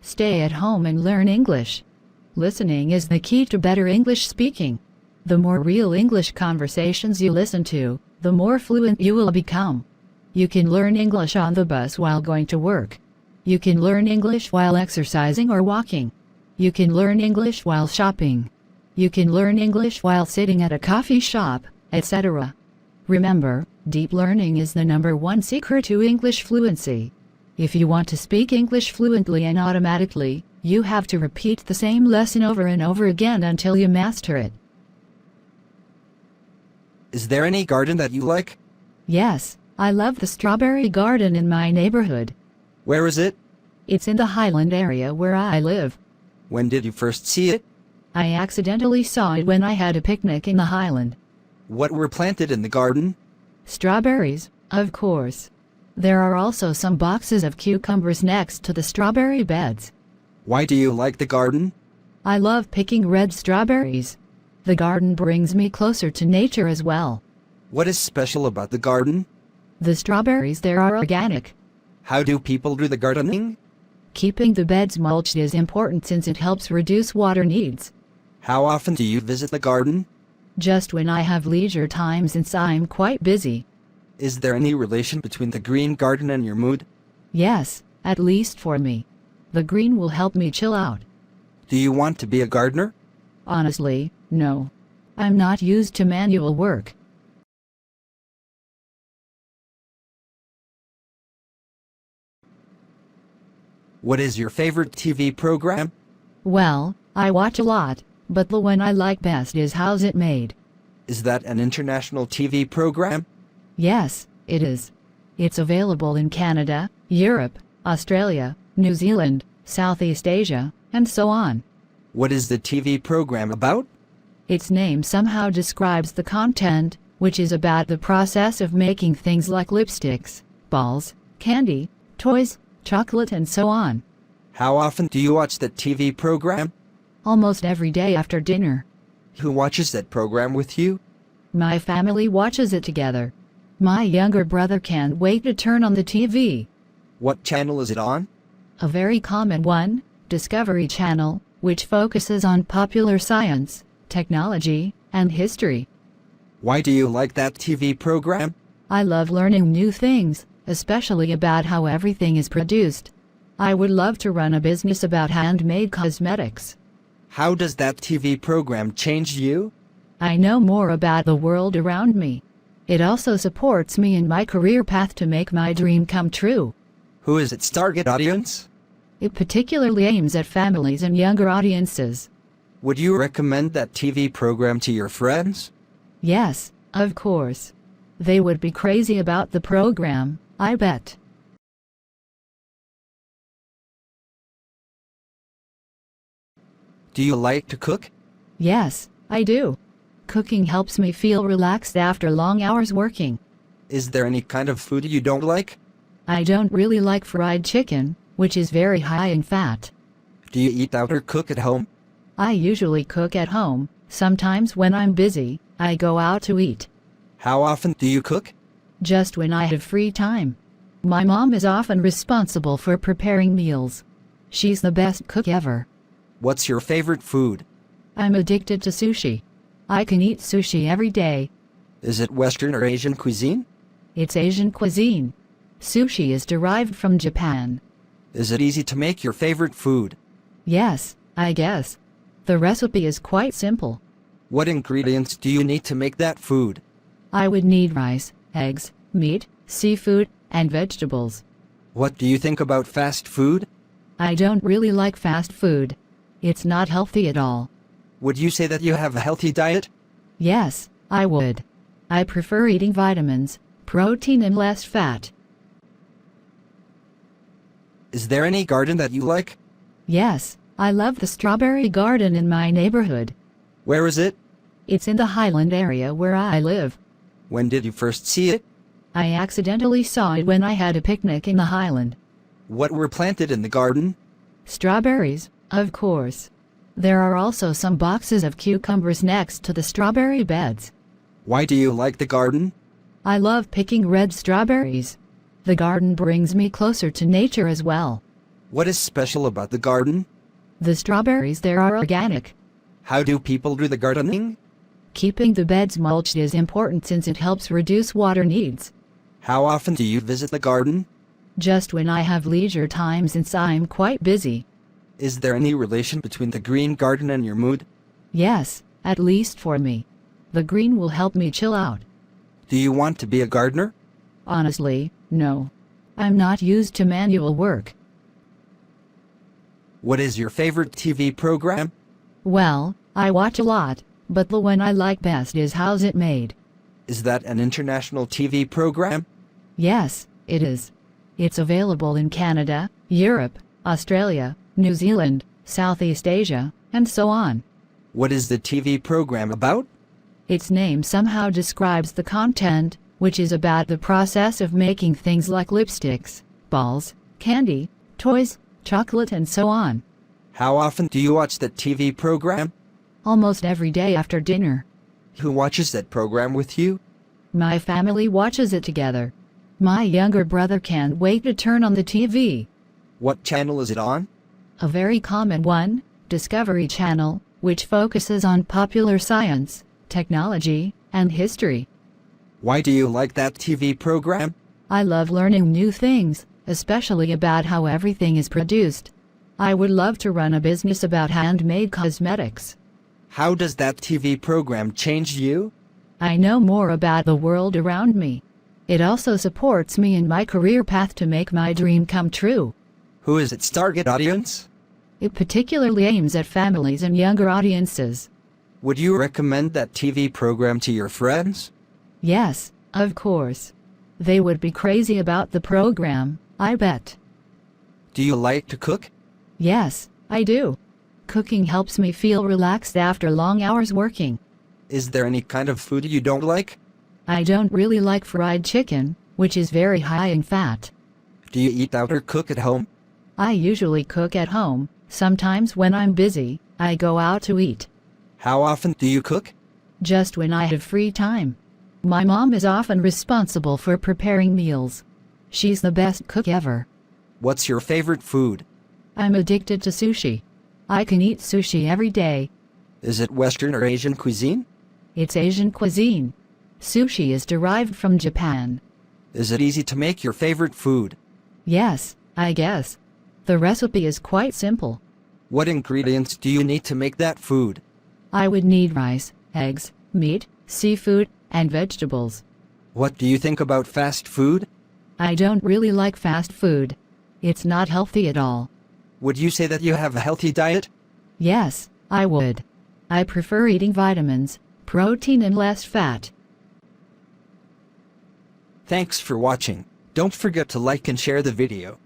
Stay at home and learn English. Listening is the key to better English speaking. The more real English conversations you listen to, the more fluent you will become. You can learn English on the bus while going to work. You can learn English while exercising or walking. You can learn English while shopping. You can learn English while sitting at a coffee shop, etc. Remember, deep learning is the #1 secret to English fluency. If you want to speak English fluently and automatically, you have to repeat the same lesson over and over again until you master it. Is there any garden that you like? Yes, I love the strawberry garden in my neighborhood. Where is it? It's in the Highland area where I live. When did you first see it? I accidentally saw it when I had a picnic in the Highland. What were planted in the garden? Strawberries, of course. There are also some boxes of cucumbers next to the strawberry beds. Why do you like the garden? I love picking red strawberries. The garden brings me closer to nature as well. What is special about the garden? The strawberries there are organic. How do people do the gardening? Keeping the beds mulched is important since it helps reduce water needs. How often do you visit the garden? Just when I have leisure time since I'm quite busy. Is there any relation between the green garden and your mood? Yes, at least for me. The green will help me chill out. Do you want to be a gardener? Honestly, no. I'm not used to manual work. What is your favorite TV program? Well, I watch a lot, but the one I like best is How's It Made? Is that an international TV program? Yes, it is. It's available in Canada, Europe, Australia, New Zealand, Southeast Asia, and so on. What is the TV program about? Its name somehow describes the content, which is about the process of making things like lipsticks, balls, candy, toys, chocolate, and so on. How often do you watch that TV program? Almost every day after dinner. Who watches that program with you? My family watches it together. My younger brother can't wait to turn on the TV. What channel is it on? A very common one, Discovery Channel, which focuses on popular science, technology, and history. Why do you like that TV program? I love learning new things, especially about how everything is produced. I would love to run a business about handmade cosmetics. How does that TV program change you? I know more about the world around me. It also supports me in my career path to make my dream come true. Who is its target audience? It particularly aims at families and younger audiences. Would you recommend that TV program to your friends? Yes, of course. They would be crazy about the program, I bet. Do you like to cook? Yes, I do. Cooking helps me feel relaxed after long hours working. Is there any kind of food you don't like? I don't really like fried chicken, which is very high in fat. Do you eat out or cook at home? I usually cook at home. Sometimes when I'm busy, I go out to eat. How often do you cook? Just when I have free time. My mom is often responsible for preparing meals. She's the best cook ever. What's your favorite food? I'm addicted to sushi. I can eat sushi every day. Is it Western or Asian cuisine? It's Asian cuisine. Sushi is derived from Japan. Is it easy to make your favorite food? Yes, I guess. The recipe is quite simple. What ingredients do you need to make that food? I would need rice, eggs, meat, seafood, and vegetables. What do you think about fast food? I don't really like fast food. It's not healthy at all. Would you say that you have a healthy diet? Yes, I would. I prefer eating vitamins, protein, and less fat. Is there any garden that you like? Yes, I love the strawberry garden in my neighborhood. Where is it? It's in the Highland area where I live. When did you first see it? I accidentally saw it when I had a picnic in the Highland. What were planted in the garden? Strawberries, of course. There are also some boxes of cucumbers next to the strawberry beds. Why do you like the garden? I love picking red strawberries. The garden brings me closer to nature as well. What is special about the garden? The strawberries there are organic. How do people do the gardening? Keeping the beds mulched is important since it helps reduce water needs. How often do you visit the garden? Just when I have leisure time since I'm quite busy. Is there any relation between the green garden and your mood? Yes, at least for me. The green will help me chill out. Do you want to be a gardener? Honestly, no. I'm not used to manual work. What is your favorite TV program? Well, I watch a lot, but the one I like best is How's It Made? Is that an international TV program? Yes, it is. It's available in Canada, Europe, Australia, New Zealand, Southeast Asia, and so on. What is the TV program about? Its name somehow describes the content, which is about the process of making things like lipsticks, balls, candy, toys, chocolate, and so on. How often do you watch that TV program? Almost every day after dinner. Who watches that program with you? My family watches it together. My younger brother can't wait to turn on the TV. What channel is it on? A very common one, Discovery Channel, which focuses on popular science, technology, and history. Why do you like that TV program? I love learning new things, especially about how everything is produced. I would love to run a business about handmade cosmetics. How does that TV program change you? I know more about the world around me. It also supports me in my career path to make my dream come true. Who is its target audience? It particularly aims at families and younger audiences. Would you recommend that TV program to your friends? Yes, of course. They would be crazy about the program, I bet. Do you like to cook? Yes, I do. Cooking helps me feel relaxed after long hours working. Is there any kind of food you don't like? I don't really like fried chicken, which is very high in fat. Do you eat out or cook at home? I usually cook at home. Sometimes when I'm busy, I go out to eat. How often do you cook? Just when I have free time. My mom is often responsible for preparing meals. She's the best cook ever. What's your favorite food? I'm addicted to sushi. I can eat sushi every day. Is it Western or Asian cuisine? It's Asian cuisine. Sushi is derived from Japan. Is it easy to make your favorite food? Yes, I guess. The recipe is quite simple. What ingredients do you need to make that food? I would need rice, eggs, meat, seafood, and vegetables. What do you think about fast food? I don't really like fast food. It's not healthy at all. Would you say that you have a healthy diet? Yes, I would. I prefer eating vitamins, protein, and less fat. Thanks for watching. Don't forget to like and share the video.